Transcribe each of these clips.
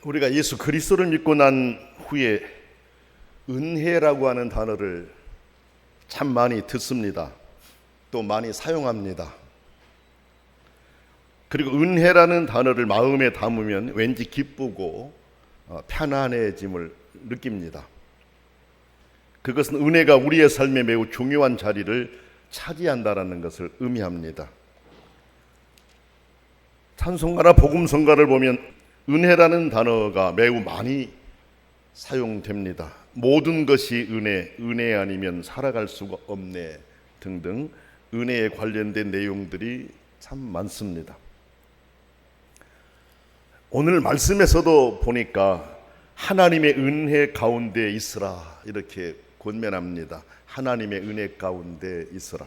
우리가 예수 그리스도를 믿고 난 후에 은혜라고 하는 단어를 참 많이 듣습니다. 또 많이 사용합니다. 그리고 은혜라는 단어를 마음에 담으면 왠지 기쁘고 편안해짐을 느낍니다. 그것은 은혜가 우리의 삶에 매우 중요한 자리를 차지한다는 것을 의미합니다. 찬송가나 복음성가를 보면 은혜라는 단어가 매우 많이 사용됩니다. 모든 것이 은혜 아니면 살아갈 수가 없네 등등 은혜에 관련된 내용들이 참 많습니다. 오늘 말씀에서도 보니까 하나님의 은혜 가운데 있으라 이렇게 권면합니다. 하나님의 은혜 가운데 있으라.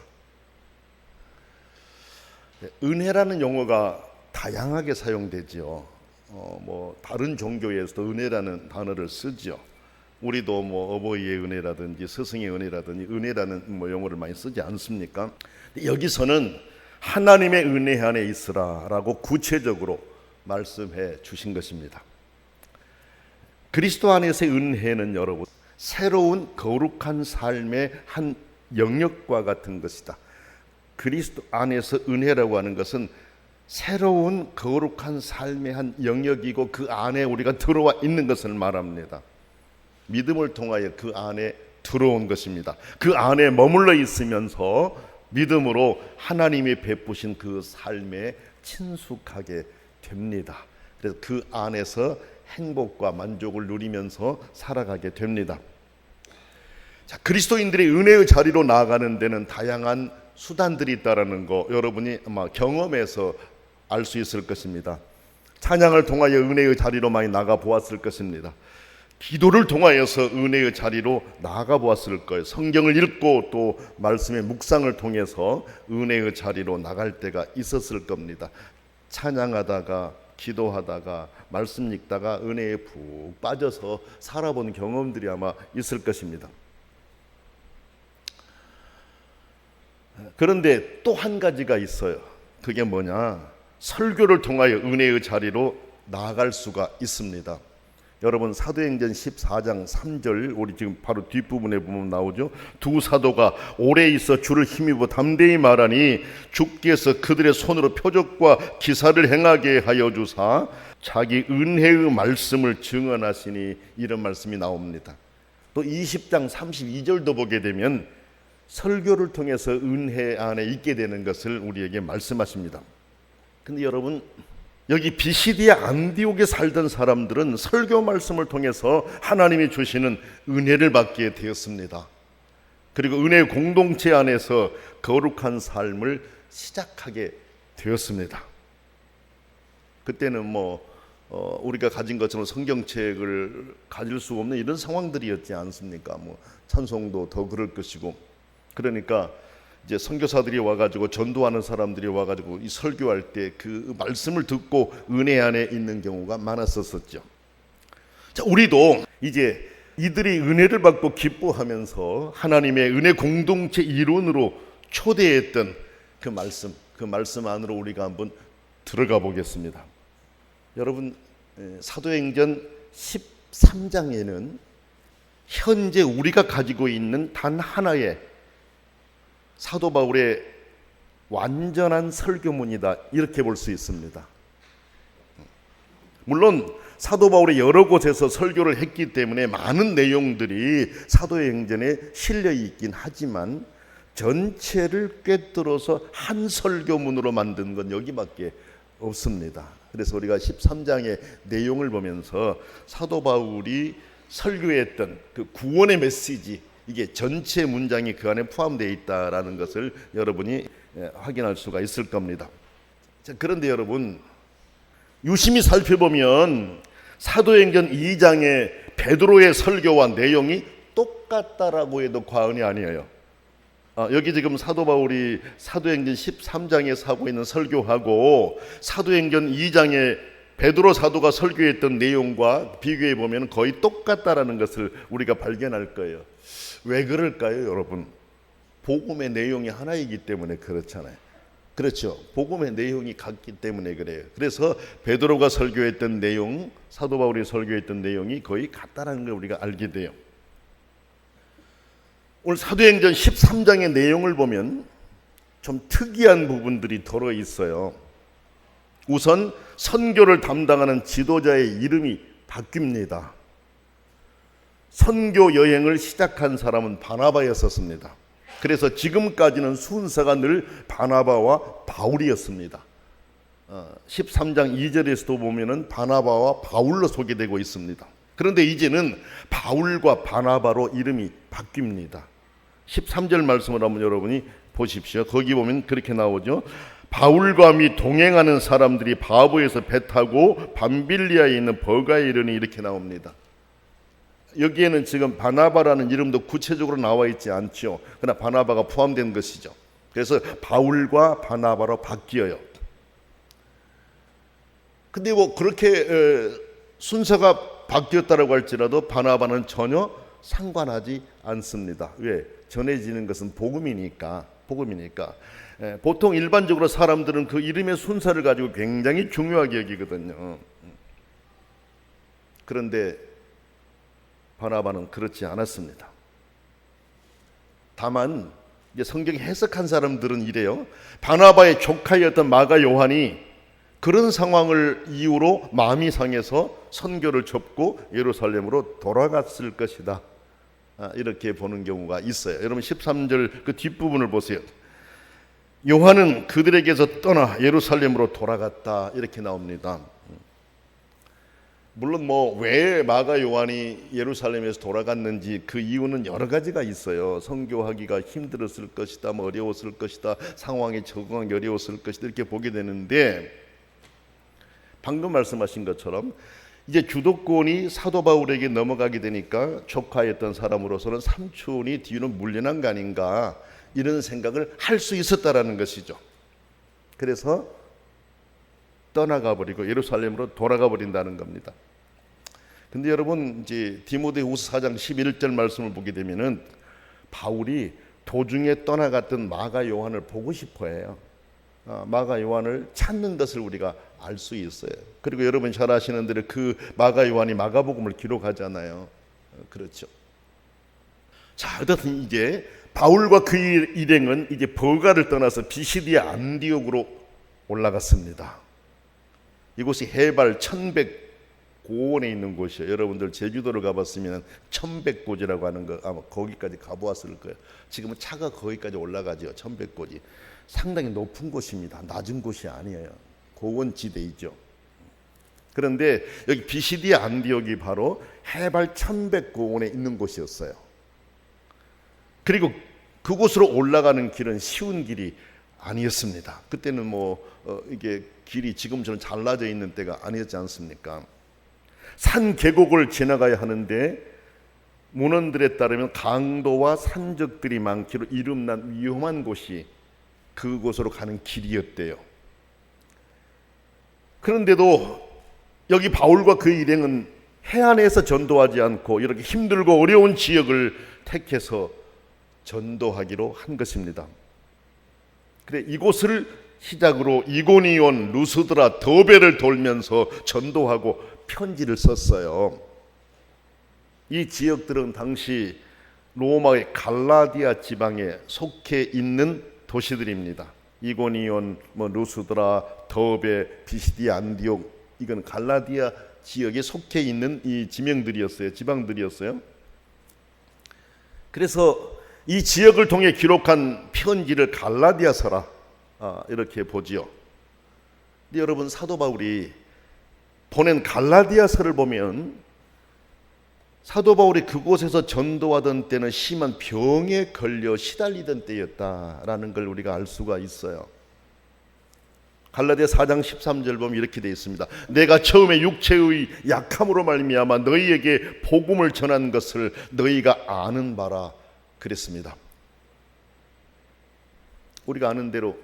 은혜라는 용어가 다양하게 사용되죠. 다른 종교에서도 은혜라는 단어를 쓰죠. 우리도 어버이의 은혜라든지 스승의 은혜라든지 은혜라는 용어를 많이 쓰지 않습니까? 여기서는 하나님의 은혜 안에 있으라라고 구체적으로 말씀해 주신 것입니다. 그리스도 안에서의 은혜는 여러분 새로운 거룩한 삶의 한 영역과 같은 것이다. 그리스도 안에서 은혜라고 하는 것은 새로운 거룩한 삶의 한 영역이고 그 안에 우리가 들어와 있는 것을 말합니다. 믿음을 통하여 그 안에 들어온 것입니다. 그 안에 머물러 있으면서 믿음으로 하나님이 베푸신 그 삶에 친숙하게 됩니다. 그래서 그 안에서 행복과 만족을 누리면서 살아가게 됩니다. 자, 그리스도인들이 은혜의 자리로 나아가는 데는 다양한 수단들이 있다는 거 여러분이 아마 경험해서 알 수 있을 것입니다. 찬양을 통하여 은혜의 자리로 많이 나가 보았을 것입니다. 기도를 통하여서 은혜의 자리로 나가 보았을 거예요. 성경을 읽고 또 말씀의 묵상을 통해서 은혜의 자리로 나갈 때가 있었을 겁니다. 찬양하다가 기도하다가 말씀 읽다가 은혜에 푹 빠져서 살아본 경험들이 아마 있을 것입니다. 그런데 또 한 가지가 있어요. 그게 뭐냐? 설교를 통하여 은혜의 자리로 나아갈 수가 있습니다. 여러분 사도행전 14장 3절 우리 지금 바로 뒷부분에 보면 나오죠. 두 사도가 오래 있어 주를 힘입어 담대히 말하니 주께서 그들의 손으로 표적과 기사를 행하게 하여 주사 자기 은혜의 말씀을 증언하시니 이런 말씀이 나옵니다. 또 20장 32절도 보게 되면 설교를 통해서 은혜 안에 있게 되는 것을 우리에게 말씀하십니다. 근데 여러분 여기 비시디아 안디옥에 살던 사람들은 설교 말씀을 통해서 하나님이 주시는 은혜를 받게 되었습니다. 그리고 은혜 공동체 안에서 거룩한 삶을 시작하게 되었습니다. 그때는 우리가 가진 것처럼 성경책을 가질 수 없는 이런 상황들이었지 않습니까? 찬송도 더 그럴 것이고 그러니까 이제 선교사들이 와가지고 전도하는 사람들이 와가지고 이 설교할 때 그 말씀을 듣고 은혜 안에 있는 경우가 많았었죠. 자, 우리도 이제 이들이 은혜를 받고 기뻐하면서 하나님의 은혜 공동체 일원으로 초대했던 그 말씀 안으로 우리가 한번 들어가 보겠습니다. 여러분 사도행전 13장에는 현재 우리가 가지고 있는 단 하나의 사도 바울의 완전한 설교문이다 이렇게 볼 수 있습니다. 물론 사도 바울이 여러 곳에서 설교를 했기 때문에 많은 내용들이 사도행전에 실려 있긴 하지만 전체를 꿰뚫어서 한 설교문으로 만든 건 여기밖에 없습니다. 그래서 우리가 13장의 내용을 보면서 사도 바울이 설교했던 그 구원의 메시지 이게 전체 문장이 그 안에 포함되어 있다는 것을 여러분이 확인할 수가 있을 겁니다. 자, 그런데 여러분 유심히 살펴보면 사도행전 2장의 베드로의 설교와 내용이 똑같다라고 해도 과언이 아니에요. 여기 지금 사도 바울이 사도행전 13장에서 하고 있는 설교하고 사도행전 2장에 베드로 사도가 설교했던 내용과 비교해 보면 거의 똑같다라는 것을 우리가 발견할 거예요. 왜 그럴까요, 여러분? 복음의 내용이 하나이기 때문에 그렇잖아요. 그렇죠. 복음의 내용이 같기 때문에 그래요. 그래서 베드로가 설교했던 내용, 사도 바울이 설교했던 내용이 거의 같다라는 걸 우리가 알게 돼요. 오늘 사도행전 13장의 내용을 보면 좀 특이한 부분들이 들어 있어요. 우선 선교를 담당하는 지도자의 이름이 바뀝니다. 선교 여행을 시작한 사람은 바나바였었습니다. 그래서 지금까지는 순서가 늘 바나바와 바울이었습니다. 13장 2절에서도 보면은 바나바와 바울로 소개되고 있습니다. 그런데 이제는 바울과 바나바로 이름이 바뀝니다. 13절 말씀을 한번 여러분이 보십시오. 거기 보면 그렇게 나오죠. 바울과 및 동행하는 사람들이 바보에서 배 타고 밤빌리아에 있는 버가에 이르니 이렇게 나옵니다. 여기에는 지금 바나바라는 이름도 구체적으로 나와 있지 않죠. 그러나 바나바가 포함된 것이죠. 그래서 바울과 바나바로 바뀌어요. 근데 뭐 그렇게 순서가 바뀌었다고 할지라도 바나바는 전혀 상관하지 않습니다. 왜? 전해지는 것은 복음이니까. 보통 일반적으로 사람들은 그 이름의 순서를 가지고 굉장히 중요하게 여기거든요. 그런데 바나바는 그렇지 않았습니다. 다만 이제 성경 해석한 사람들은 이래요. 바나바의 조카였던 마가 요한이 그런 상황을 이유로 마음이 상해서 선교를 접고 예루살렘으로 돌아갔을 것이다. 이렇게 보는 경우가 있어요. 여러분 13절 그 뒷부분을 보세요. 요한은 그들에게서 떠나 예루살렘으로 돌아갔다. 이렇게 나옵니다. 물론 뭐 왜 마가 요한이 예루살렘에서 돌아갔는지 그 이유는 여러 가지가 있어요. 선교하기가 힘들었을 것이다, 뭐 어려웠을 것이다, 상황에 적응하기 어려웠을 것이다 이렇게 보게 되는데 방금 말씀하신 것처럼 이제 주도권이 사도 바울에게 넘어가게 되니까 조카였던 사람으로서는 삼촌이 뒤로 물려난 거 아닌가 이런 생각을 할 수 있었다라는 것이죠. 그래서 떠나가 버리고 예루살렘으로 돌아가 버린다는 겁니다. 근데 여러분 이제 디모데후서 4장 11절 말씀을 보게 되면은 바울이 도중에 떠나갔던 마가 요한을 보고 싶어해요. 마가 요한을 찾는 것을 우리가 알 수 있어요. 그리고 여러분 잘 아시는 대로 그 마가 요한이 마가복음을 기록하잖아요. 그렇죠. 자, 어쨌든 이제 바울과 그 일행은 이제 버가를 떠나서 비시디아 안디옥으로 올라갔습니다. 이곳이 해발 1100고원에 있는 곳이에요. 여러분들 제주도를 가봤으면 1100고지라고 하는 거 아마 거기까지 가보았을 거예요. 지금은 차가 거기까지 올라가죠. 1100고지. 상당히 높은 곳입니다. 낮은 곳이 아니에요. 고원지대이죠. 그런데 여기 비시디아 안디옥이 바로 해발 1100고원에 있는 곳이었어요. 그리고 그곳으로 올라가는 길은 쉬운 길이 아니었습니다. 그때는 이게 길이 지금처럼 잘라져 있는 때가 아니었지 않습니까? 산 계곡을 지나가야 하는데 문헌들에 따르면 강도와 산적들이 많기로 이름난 위험한 곳이 그곳으로 가는 길이었대요. 그런데도 여기 바울과 그 일행은 해안에서 전도하지 않고 이렇게 힘들고 어려운 지역을 택해서 전도하기로 한 것입니다. 그래 이곳을 시작으로 이고니온, 루스드라, 더베를 돌면서 전도하고 편지를 썼어요. 이 지역들은 당시 로마의 갈라디아 지방에 속해 있는 도시들입니다. 이고니온, 루스드라, 더베, 비시디아 안디옥 이건 갈라디아 지역에 속해 있는 이 지방들이었어요. 그래서 이 지역을 통해 기록한 편지를 갈라디아서라 이렇게 보지요. 근데 여러분 사도 바울이 보낸 갈라디아서를 보면 사도 바울이 그곳에서 전도하던 때는 심한 병에 걸려 시달리던 때였다라는 걸 우리가 알 수가 있어요. 갈라디아 4장 13절 보면 이렇게 되어 있습니다. 내가 처음에 육체의 약함으로 말미암아 너희에게 복음을 전한 것을 너희가 아는 바라 그랬습니다. 우리가 아는 대로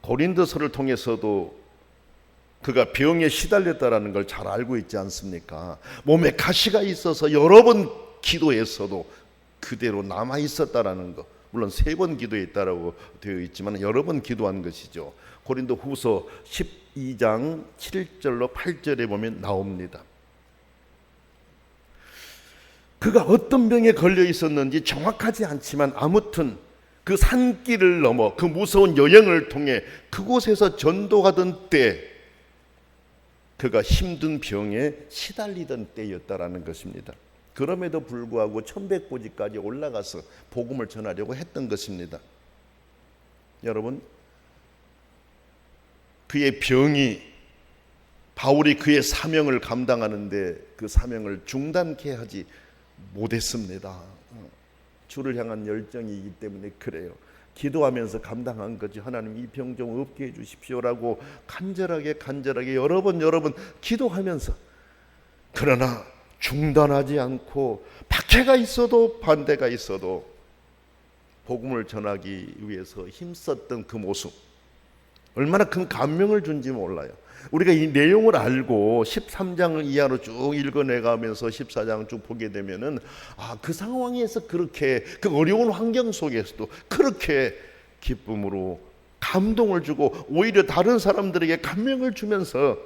고린도서를 통해서도 그가 병에 시달렸다라는 걸 잘 알고 있지 않습니까? 몸에 가시가 있어서 여러 번 기도했어도 그대로 남아 있었다라는 거 물론 3번 기도했다라고 되어 있지만 여러 번 기도한 것이죠. 고린도후서 12장 7절로 8절에 보면 나옵니다. 그가 어떤 병에 걸려 있었는지 정확하지 않지만 아무튼 그 산길을 넘어 그 무서운 여행을 통해 그곳에서 전도하던 때 그가 힘든 병에 시달리던 때였다라는 것입니다. 그럼에도 불구하고 천백보지까지 올라가서 복음을 전하려고 했던 것입니다. 여러분, 그의 병이 바울이 그의 사명을 감당하는데 그 사명을 중단케 하지 못했습니다. 주를 향한 열정이기 때문에 그래요. 기도하면서 감당한 거지. 하나님 이 병 좀 없게 해주십시오라고 간절하게 여러 번 기도하면서, 그러나 중단하지 않고 박해가 있어도 반대가 있어도 복음을 전하기 위해서 힘썼던 그 모습, 얼마나 큰 감명을 준지 몰라요. 우리가 이 내용을 알고 13장을 이하로 쭉 읽어내가면서 14장 쭉 보게 되면은 그 상황에서 그렇게 그 어려운 환경 속에서도 그렇게 기쁨으로 감동을 주고 오히려 다른 사람들에게 감명을 주면서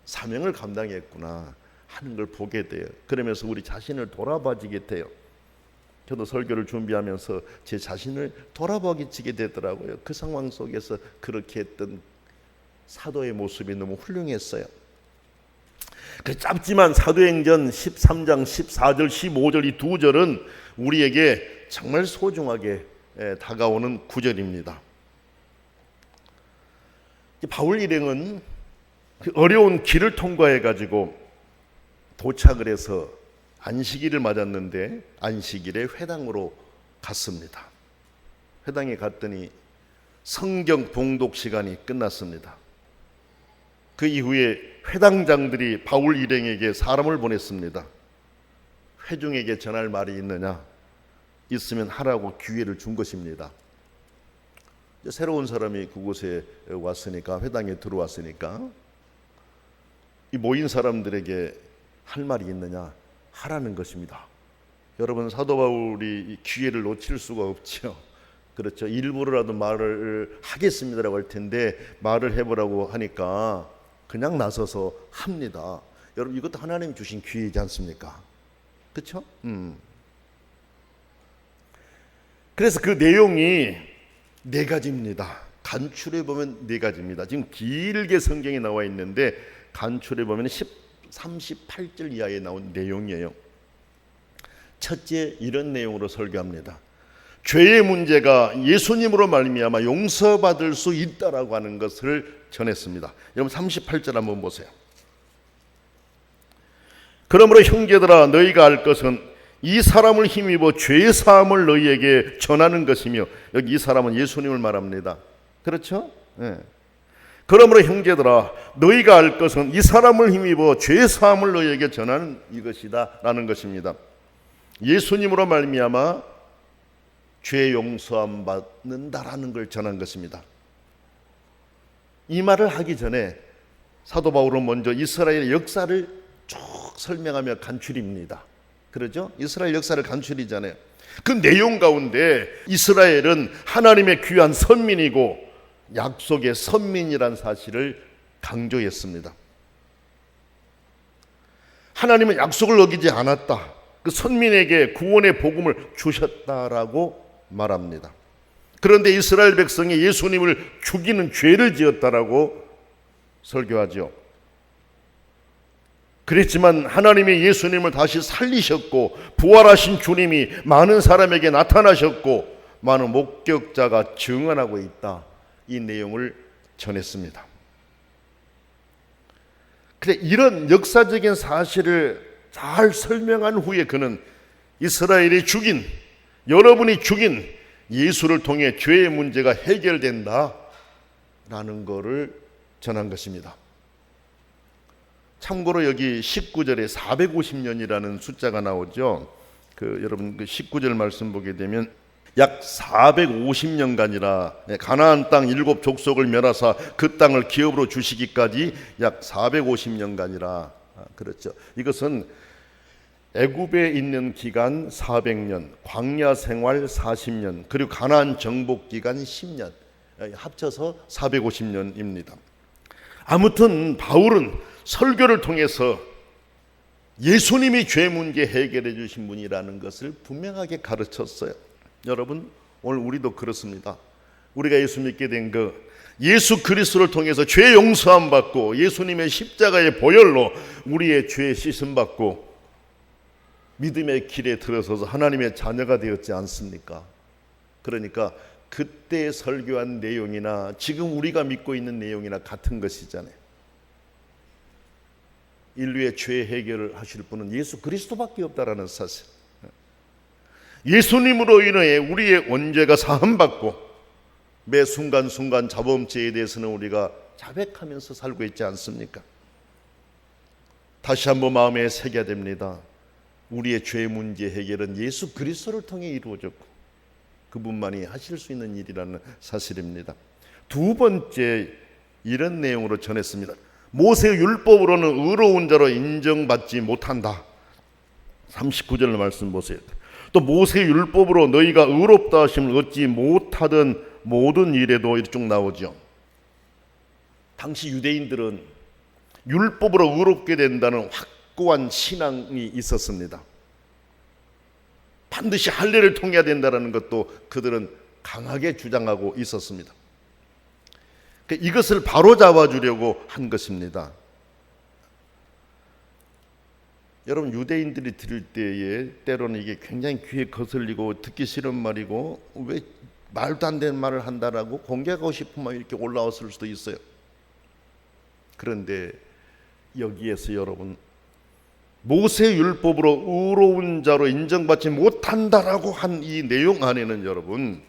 사명을 감당했구나 하는 걸 보게 돼요. 그러면서 우리 자신을 돌아봐지게 돼요. 저도 설교를 준비하면서 제 자신을 돌아보게 되더라고요. 그 상황 속에서 그렇게 했던 사도의 모습이 너무 훌륭했어요. 그 짧지만 사도행전 13장 14절 15절 이 2절은 우리에게 정말 소중하게 다가오는 구절입니다. 바울 일행은 그 어려운 길을 통과해 가지고 도착을 해서 안식일을 맞았는데 안식일에 회당으로 갔습니다. 회당에 갔더니 성경 봉독 시간이 끝났습니다. 그 이후에 회당장들이 바울 일행에게 사람을 보냈습니다. 회중에게 전할 말이 있느냐? 있으면 하라고 기회를 준 것입니다. 새로운 사람이 그곳에 왔으니까, 회당에 들어왔으니까 이 모인 사람들에게 할 말이 있느냐? 하라는 것입니다. 여러분, 사도 바울이 기회를 놓칠 수가 없죠. 그렇죠. 일부러라도 말을 하겠습니다라고 할 텐데 말을 해보라고 하니까 그냥 나서서 합니다. 여러분, 이것도 하나님 주신 기회이지 않습니까? 그렇죠? 그래서 그 내용이 4가지입니다. 간추려 보면 4가지입니다. 지금 길게 성경에 나와 있는데 간추려 보면 38절 이하에 나온 내용이에요. 첫째, 이런 내용으로 설교합니다. 죄의 문제가 예수님으로 말미암아 용서받을 수 있다라고 하는 것을 전했습니다. 여러분 38절 한번 보세요. 그러므로 형제들아, 너희가 알 것은 이 사람을 힘입어 죄의 사함을 너희에게 전하는 것이며, 여기 이 사람은 예수님을 말합니다. 그렇죠? 네. 그러므로 형제들아, 너희가 알 것은 이 사람을 힘입어 죄의 사함을 너희에게 전하는 이것이다 라는 것입니다. 예수님으로 말미암아 죄 용서함 받는다라는 걸 전한 것입니다. 이 말을 하기 전에 사도 바울은 먼저 이스라엘의 역사를 쭉 설명하며 간추립니다. 그러죠? 이스라엘 역사를 간추리잖아요. 그 내용 가운데 이스라엘은 하나님의 귀한 선민이고 약속의 선민이란 사실을 강조했습니다. 하나님은 약속을 어기지 않았다. 그 선민에게 구원의 복음을 주셨다라고 말합니다. 그런데 이스라엘 백성이 예수님을 죽이는 죄를 지었다라고 설교하죠. 그랬지만 하나님이 예수님을 다시 살리셨고 부활하신 주님이 많은 사람에게 나타나셨고 많은 목격자가 증언하고 있다. 이 내용을 전했습니다. 그래, 이런 역사적인 사실을 잘 설명한 후에 그는 이스라엘이 죽인, 여러분이 죽인 예수를 통해 죄의 문제가 해결된다 라는 것을 전한 것입니다. 참고로 여기 19절에 450년이라는 숫자가 나오죠. 여러분 19절 말씀 보게 되면 약 450년간이라 가나안 땅 7 족속을 멸하사 그 땅을 기업으로 주시기까지 약 450년간이라 그렇죠. 이것은 애굽에 있는 기간 400년, 광야 생활 40년, 그리고 가나안 정복 기간 10년, 합쳐서 450년입니다. 아무튼 바울은 설교를 통해서 예수님이 죄 문제 해결해 주신 분이라는 것을 분명하게 가르쳤어요. 여러분, 오늘 우리도 그렇습니다. 우리가 예수 믿게 된 예수 그리스도를 통해서 죄 용서함 받고 예수님의 십자가의 보혈로 우리의 죄 씻음 받고 믿음의 길에 들어서서 하나님의 자녀가 되었지 않습니까? 그러니까 그때 설교한 내용이나 지금 우리가 믿고 있는 내용이나 같은 것이잖아요. 인류의 죄 해결을 하실 분은 예수 그리스도밖에 없다라는 사실. 예수님으로 인해 우리의 원죄가 사함받고 매 순간순간 자범죄에 대해서는 우리가 자백하면서 살고 있지 않습니까? 다시 한번 마음에 새겨야 됩니다. 우리의 죄 문제 해결은 예수 그리스도를 통해 이루어졌고 그분만이 하실 수 있는 일이라는 사실입니다. 두 번째, 이런 내용으로 전했습니다. 모세의 율법으로는 의로운 자로 인정받지 못한다. 39절 말씀 보세요. 또 모세의 율법으로 너희가 의롭다 하심을 얻지 못하던 모든 일에도 이렇게 쭉 나오죠. 당시 유대인들은 율법으로 의롭게 된다는 확고한 신앙이 있었습니다. 반드시 할례를 통해야 된다는 것도 그들은 강하게 주장하고 있었습니다. 이것을 바로잡아 주려고 한 것입니다. 여러분, 유대인들이 들을 때에 때로는 이게 굉장히 귀에 거슬리고 듣기 싫은 말이고 왜 말도 안 되는 말을 한다라고 공개하고 싶으면 이렇게 올라왔을 수도 있어요. 그런데 여기에서 여러분, 모세 율법으로 의로운 자로 인정받지 못한다라고 한 이 내용 안에는 여러분,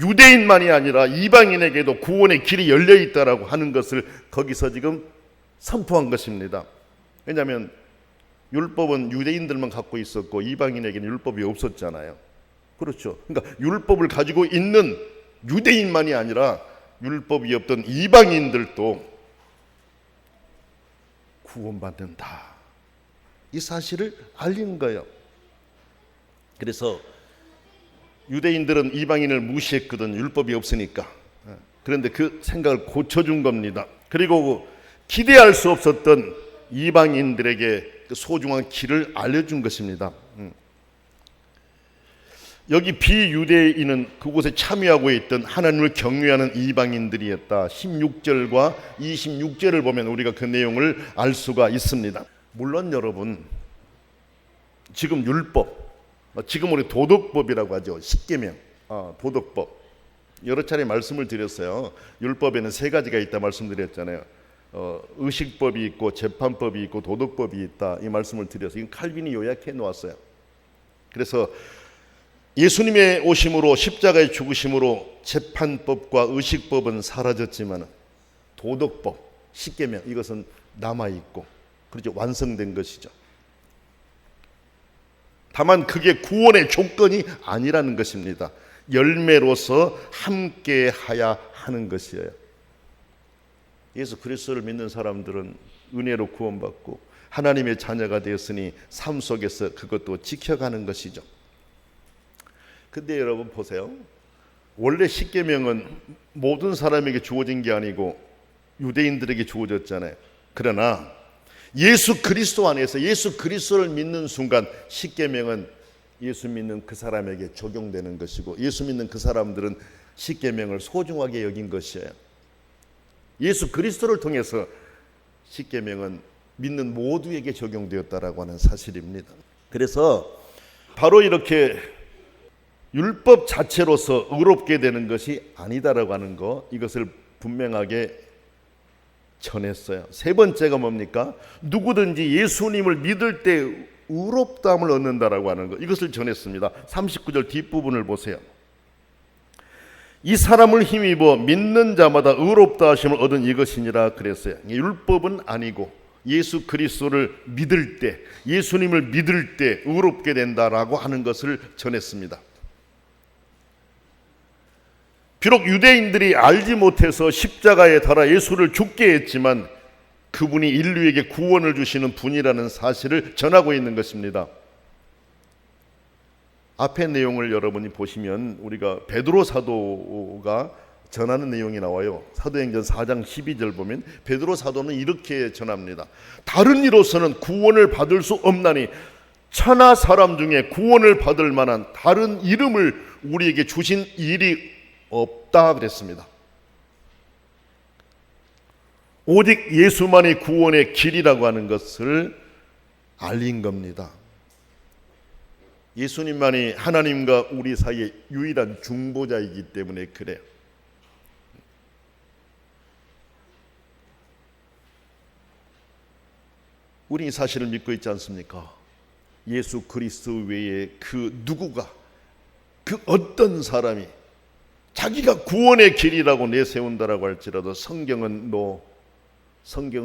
유대인만이 아니라 이방인에게도 구원의 길이 열려 있다라고 하는 것을 거기서 지금 선포한 것입니다. 왜냐하면 율법은 유대인들만 갖고 있었고 이방인에게는 율법이 없었잖아요. 그렇죠. 그러니까 율법을 가지고 있는 유대인만이 아니라 율법이 없던 이방인들도 구원받는다, 이 사실을 알린 거예요. 그래서 유대인들은 이방인을 무시했거든, 율법이 없으니까. 그런데 그 생각을 고쳐준 겁니다. 그리고 기대할 수 없었던 이방인들에게 그 소중한 길을 알려준 것입니다. 여기 비유대인은 그곳에 참여하고 있던 하나님을 경외하는 이방인들이었다. 16절과 26절을 보면 우리가 그 내용을 알 수가 있습니다. 물론 여러분, 지금 율법, 지금 우리 도덕법이라고 하죠. 십계명, 도덕법. 여러 차례 말씀을 드렸어요. 율법에는 세 가지가 있다 말씀드렸잖아요. 의식법이 있고 재판법이 있고 도덕법이 있다, 이 말씀을 드려서 이건 칼빈이 요약해 놓았어요. 그래서 예수님의 오심으로 십자가의 죽으심으로 재판법과 의식법은 사라졌지만 도덕법, 십계명, 이것은 남아있고 그렇죠, 완성된 것이죠. 다만 그게 구원의 조건이 아니라는 것입니다. 열매로서 함께하야 하는 것이에요. 예수 그리스도를 믿는 사람들은 은혜로 구원받고 하나님의 자녀가 되었으니 삶 속에서 그것도 지켜가는 것이죠. 근데 여러분 보세요. 원래 십계명은 모든 사람에게 주어진 게 아니고 유대인들에게 주어졌잖아요. 그러나 예수 그리스도 안에서 예수 그리스도를 믿는 순간 십계명은 예수 믿는 그 사람에게 적용되는 것이고 예수 믿는 그 사람들은 십계명을 소중하게 여긴 것이에요. 예수 그리스도를 통해서 십계명은 믿는 모두에게 적용되었다라고 하는 사실입니다. 그래서 바로 이렇게 율법 자체로서 의롭게 되는 것이 아니다라고 하는 거, 이것을 분명하게 전했어요. 세 번째가 뭡니까? 누구든지 예수님을 믿을 때 의롭다함을 얻는다라고 하는 것, 이것을 전했습니다. 39절 뒷부분을 보세요. 이 사람을 힘입어 믿는 자마다 의롭다 하심을 얻은 이것이니라 그랬어요. 율법은 아니고 예수 그리스도를 믿을 때, 예수님을 믿을 때 의롭게 된다라고 하는 것을 전했습니다. 비록 유대인들이 알지 못해서 십자가에 달아 예수를 죽게 했지만 그분이 인류에게 구원을 주시는 분이라는 사실을 전하고 있는 것입니다. 앞에 내용을 여러분이 보시면 우리가 베드로 사도가 전하는 내용이 나와요. 사도행전 4장 12절 보면 베드로 사도는 이렇게 전합니다. 다른 이로서는 구원을 받을 수 없나니 천하 사람 중에 구원을 받을 만한 다른 이름을 우리에게 주신 일이 없다 그랬습니다. 오직 예수만이 구원의 길이라고 하는 것을 알린 겁니다. 예수님만이 하나님과 우리 사이의 유일한 중보자이기 때문에 그래요. 우리 이 사실을 믿고 있지 않습니까? 예수 그리스도 외에 그 누구가, 그 어떤 사람이 자기가 구원의 길이라고 내세운다라고 할지라도 성경은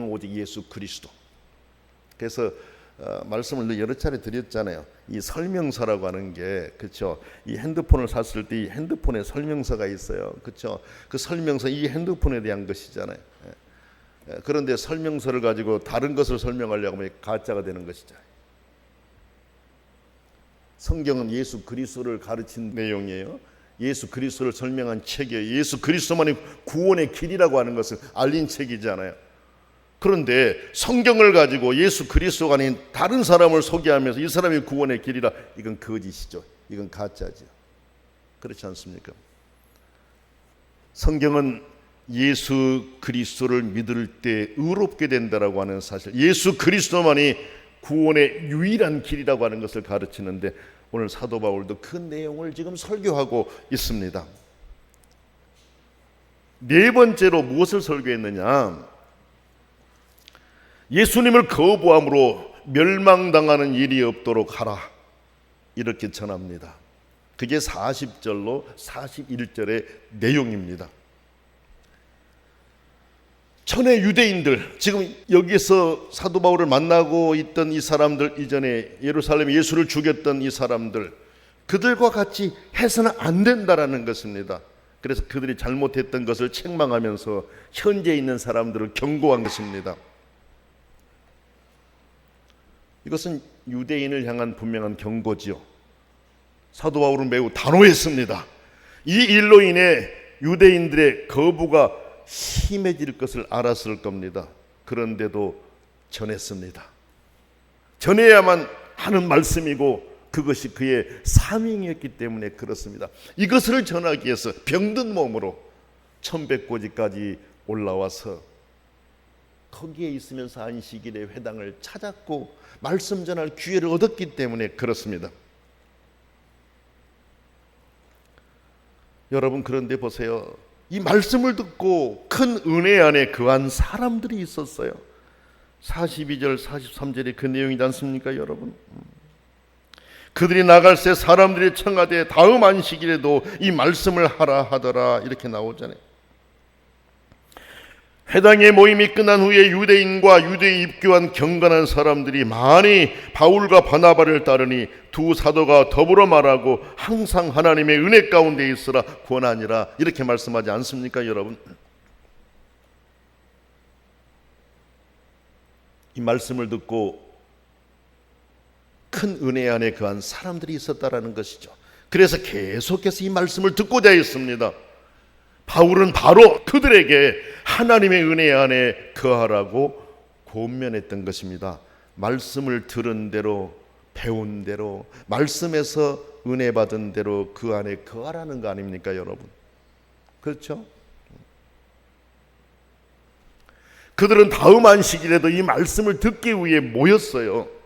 오직 예수 그리스도. 그래서 말씀을 여러 차례 드렸잖아요. 이 설명서라고 하는 게, 그렇죠? 이 핸드폰을 샀을 때 이 핸드폰에 설명서가 있어요. 그렇죠? 그 설명서 이 핸드폰에 대한 것이잖아요. 그런데 설명서를 가지고 다른 것을 설명하려고 하면 가짜가 되는 것이죠. 성경은 예수 그리스도를 가르친 내용이에요. 예수 그리스도를 설명한 책이에요. 예수 그리스도만이 구원의 길이라고 하는 것을 알린 책이잖아요. 그런데 성경을 가지고 예수 그리스도가 아닌 다른 사람을 소개하면서 이 사람이 구원의 길이라, 이건 거짓이죠. 이건 가짜죠. 그렇지 않습니까? 성경은 예수 그리스도를 믿을 때 의롭게 된다라고 하는 사실, 예수 그리스도만이 구원의 유일한 길이라고 하는 것을 가르치는데, 오늘 사도 바울도 그 내용을 지금 설교하고 있습니다. 네 번째로 무엇을 설교했느냐? 예수님을 거부함으로 멸망당하는 일이 없도록 하라, 이렇게 전합니다. 그게 40절로 41절의 내용입니다. 전에 유대인들, 지금 여기서 사도 바울을 만나고 있던 이 사람들, 이전에 예루살렘에 예수를 죽였던 이 사람들, 그들과 같이 해서는 안 된다라는 것입니다. 그래서 그들이 잘못했던 것을 책망하면서 현재 있는 사람들을 경고한 것입니다. 이것은 유대인을 향한 분명한 경고지요. 사도 바울은 매우 단호했습니다. 이 일로 인해 유대인들의 거부가 심해질 것을 알았을 겁니다. 그런데도 전했습니다. 전해야만 하는 말씀이고 그것이 그의 사명이었기 때문에 그렇습니다. 이것을 전하기 위해서 병든 몸으로 천백고지까지 올라와서 거기에 있으면서 안식일의 회당을 찾았고 말씀 전할 기회를 얻었기 때문에 그렇습니다. 여러분, 그런데 보세요. 이 말씀을 듣고 큰 은혜 안에 거한 사람들이 있었어요. 42절 43절에 그 내용이지 않습니까 여러분? 그들이 나갈새 사람들이 청하되 다음 안식일에도 이 말씀을 하라 하더라, 이렇게 나오잖아요. 회당의 모임이 끝난 후에 유대인과 유대에 입교한 경건한 사람들이 많이 바울과 바나바를 따르니 두 사도가 더불어 말하고 항상 하나님의 은혜 가운데 있으라 권하니라, 이렇게 말씀하지 않습니까 여러분? 이 말씀을 듣고 큰 은혜 안에 거한 사람들이 있었다라는 것이죠. 그래서 계속해서 이 말씀을 듣고자 했습니다. 바울은 바로 그들에게 하나님의 은혜 안에 거하라고 권면했던 것입니다. 말씀을 들은 대로, 배운 대로, 말씀에서 은혜 받은 대로 그 안에 거하라는 거 아닙니까 여러분? 그렇죠? 그들은 다음 안식일에도 이 말씀을 듣기 위해 모였어요.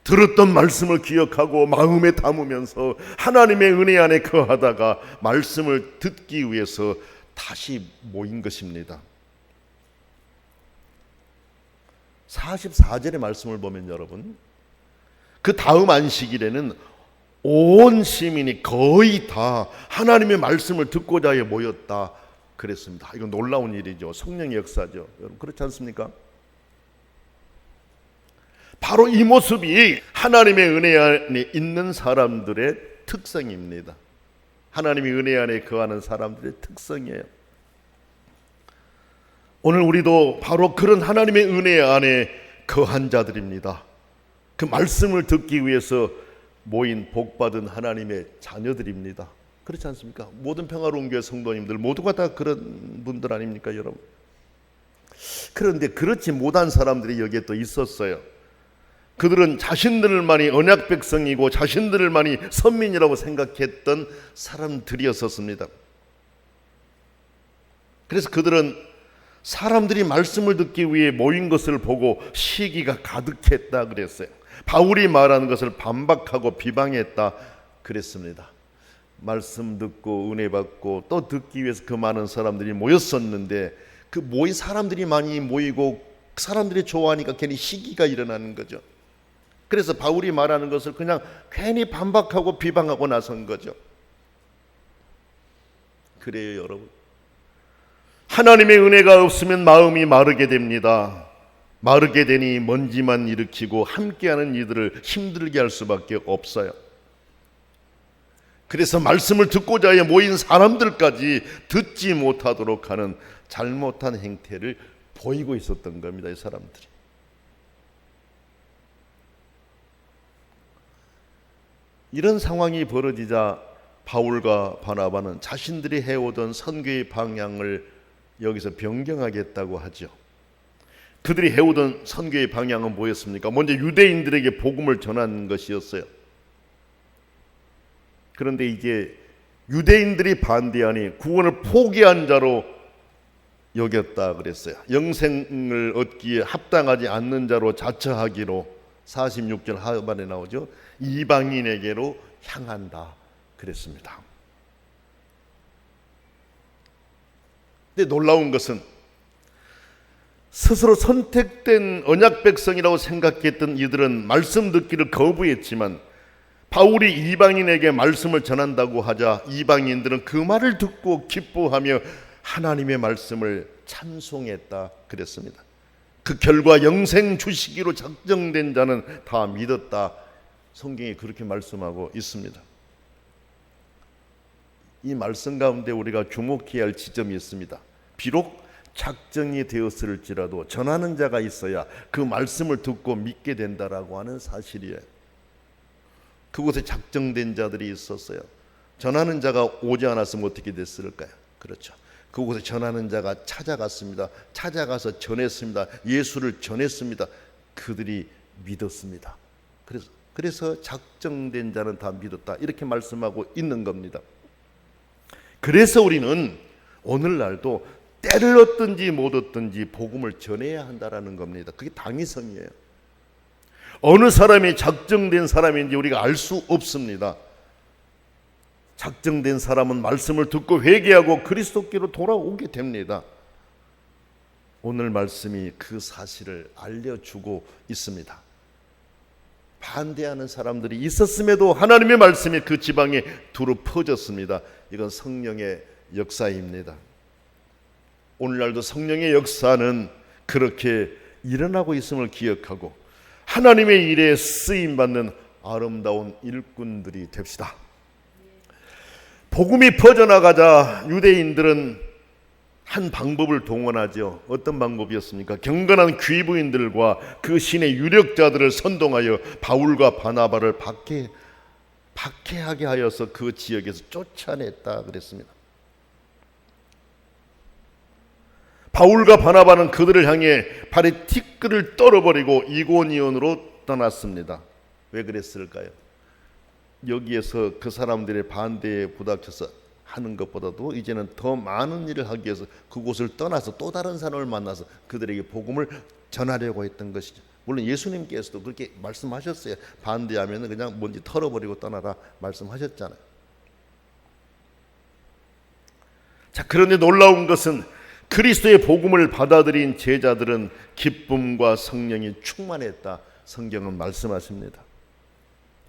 들었던 말씀을 기억하고 마음에 담으면서 하나님의 은혜 안에 거하다가 말씀을 듣기 위해서 다시 모인 것입니다. 44절의 말씀을 보면 여러분, 그 다음 안식일에는 온 시민이 거의 다 하나님의 말씀을 듣고자 해 모였다 그랬습니다. 이건 놀라운 일이죠. 성령의 역사죠. 여러분, 그렇지 않습니까? 바로 이 모습이 하나님의 은혜 안에 있는 사람들의 특성입니다. 하나님의 은혜 안에 거하는 사람들의 특성이에요. 오늘 우리도 바로 그런 하나님의 은혜 안에 거한 자들입니다. 그 말씀을 듣기 위해서 모인 복받은 하나님의 자녀들입니다. 그렇지 않습니까? 모든 평화로운 교회 성도님들 모두가 다 그런 분들 아닙니까, 여러분? 그런데 그렇지 못한 사람들이 여기에 또 있었어요. 그들은 자신들만이 언약 백성이고 자신들만이 선민이라고 생각했던 사람들이었었습니다. 그래서 그들은 사람들이 말씀을 듣기 위해 모인 것을 보고 시기가 가득했다 그랬어요. 바울이 말하는 것을 반박하고 비방했다 그랬습니다. 말씀 듣고 은혜 받고 또 듣기 위해서 그 많은 사람들이 모였었는데 그 모인 사람들이 많이 모이고 사람들이 좋아하니까 괜히 시기가 일어나는 거죠. 그래서 바울이 말하는 것을 그냥 괜히 반박하고 비방하고 나선 거죠. 그래요, 여러분. 하나님의 은혜가 없으면 마음이 마르게 됩니다. 마르게 되니 먼지만 일으키고 함께하는 이들을 힘들게 할 수밖에 없어요. 그래서 말씀을 듣고자 해 모인 사람들까지 듣지 못하도록 하는 잘못한 행태를 보이고 있었던 겁니다, 이 사람들이. 이런 상황이 벌어지자 바울과 바나바는 자신들이 해오던 선교의 방향을 여기서 변경하겠다고 하죠. 그들이 해오던 선교의 방향은 뭐였습니까? 먼저 유대인들에게 복음을 전하는 것이었어요. 그런데 이제 유대인들이 반대하니 구원을 포기한 자로 여겼다 그랬어요. 영생을 얻기에 합당하지 않는 자로 자처하기로 46절 하반에 나오죠. 이방인에게로 향한다 그랬습니다. 근데 놀라운 것은 스스로 선택된 언약 백성이라고 생각했던 이들은 말씀 듣기를 거부했지만 바울이 이방인에게 말씀을 전한다고 하자 이방인들은 그 말을 듣고 기뻐하며 하나님의 말씀을 찬송했다 그랬습니다. 그 결과 영생 주시기로 작정된 자는 다 믿었다. 성경이 그렇게 말씀하고 있습니다. 이 말씀 가운데 우리가 주목해야 할 지점이 있습니다. 비록 작정이 되었을지라도 전하는 자가 있어야 그 말씀을 듣고 믿게 된다라고 하는 사실이에요. 그곳에 작정된 자들이 있었어요. 전하는 자가 오지 않았으면 어떻게 됐을까요? 그렇죠. 그곳에 전하는 자가 찾아갔습니다. 찾아가서 전했습니다. 예수를 전했습니다. 그들이 믿었습니다. 그래서 작정된 자는 다 믿었다. 이렇게 말씀하고 있는 겁니다. 그래서 우리는 오늘날도 때를 얻든지 못 얻든지 복음을 전해야 한다라는 겁니다. 그게 당위성이에요. 어느 사람이 작정된 사람인지 우리가 알 수 없습니다. 작정된 사람은 말씀을 듣고 회개하고 그리스도께로 돌아오게 됩니다. 오늘 말씀이 그 사실을 알려주고 있습니다. 반대하는 사람들이 있었음에도 하나님의 말씀이 그 지방에 두루 퍼졌습니다. 이건 성령의 역사입니다. 오늘날도 성령의 역사는 그렇게 일어나고 있음을 기억하고 하나님의 일에 쓰임받는 아름다운 일꾼들이 됩시다. 복음이 퍼져나가자 유대인들은 한 방법을 동원하죠. 어떤 방법이었습니까? 경건한 귀부인들과 그 신의 유력자들을 선동하여 바울과 바나바를 박해하게 하여서 그 지역에서 쫓아냈다 그랬습니다. 바울과 바나바는 그들을 향해 발에 티끌을 떨어버리고 이고니온으로 떠났습니다. 왜 그랬을까요? 여기에서 그 사람들의 반대에 부닥쳐서 하는 것보다도 이제는 더 많은 일을 하기 위해서 그곳을 떠나서 또 다른 사람을 만나서 그들에게 복음을 전하려고 했던 것이죠. 물론 예수님께서도 그렇게 말씀하셨어요. 반대하면 그냥 뭔지 털어버리고 떠나라 말씀하셨잖아요. 자, 그런데 놀라운 것은 그리스도의 복음을 받아들인 제자들은 기쁨과 성령이 충만했다. 성경은 말씀하십니다.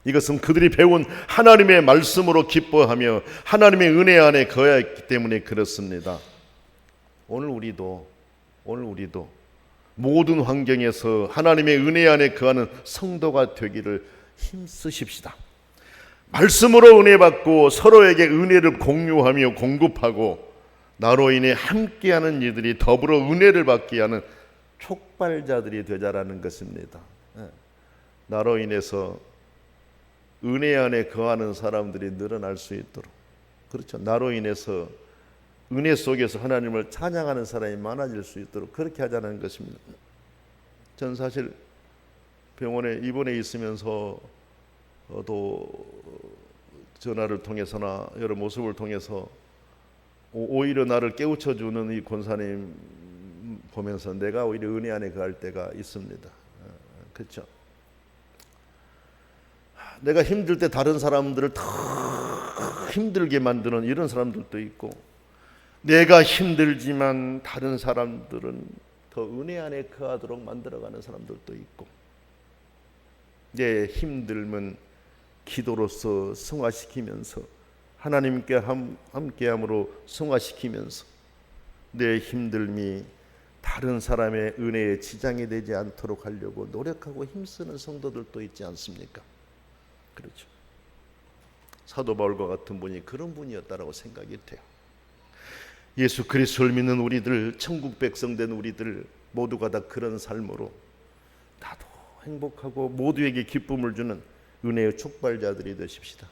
이것은 그들이 배운 하나님의 말씀으로 기뻐하며 하나님의 은혜 안에 거하였기 때문에 그렇습니다. 오늘 우리도 모든 환경에서 하나님의 은혜 안에 거하는 성도가 되기를 힘쓰십시다. 말씀으로 은혜 받고 서로에게 은혜를 공유하며 공급하고 나로 인해 함께하는 이들이 더불어 은혜를 받게 하는 촉발자들이 되자라는 것입니다. 나로 인해서 은혜 안에 거하는 사람들이 늘어날 수 있도록, 그렇죠, 나로 인해서 은혜 속에서 하나님을 찬양하는 사람이 많아질 수 있도록 그렇게 하자는 것입니다. 전 사실 병원에 입원해 있으면서도 전화를 통해서나 여러 모습을 통해서 오히려 나를 깨우쳐주는 이 권사님 보면서 내가 오히려 은혜 안에 거할 때가 있습니다. 그렇죠. 내가 힘들 때 다른 사람들을 더 힘들게 만드는 이런 사람들도 있고, 내가 힘들지만 다른 사람들은 더 은혜 안에 거하도록 만들어가는 사람들도 있고, 내 힘듦은 기도로서 승화시키면서 하나님께 함께함으로 승화시키면서 내 힘듦이 다른 사람의 은혜에 지장이 되지 않도록 하려고 노력하고 힘쓰는 성도들도 있지 않습니까? 그렇죠. 사도 바울과 같은 분이 그런 분이었다라고 생각이 돼요. 예수 그리스도를 믿는 우리들, 천국 백성 된 우리들 모두가 다 그런 삶으로 나도 행복하고 모두에게 기쁨을 주는 은혜의 촉발자들이 되십시다.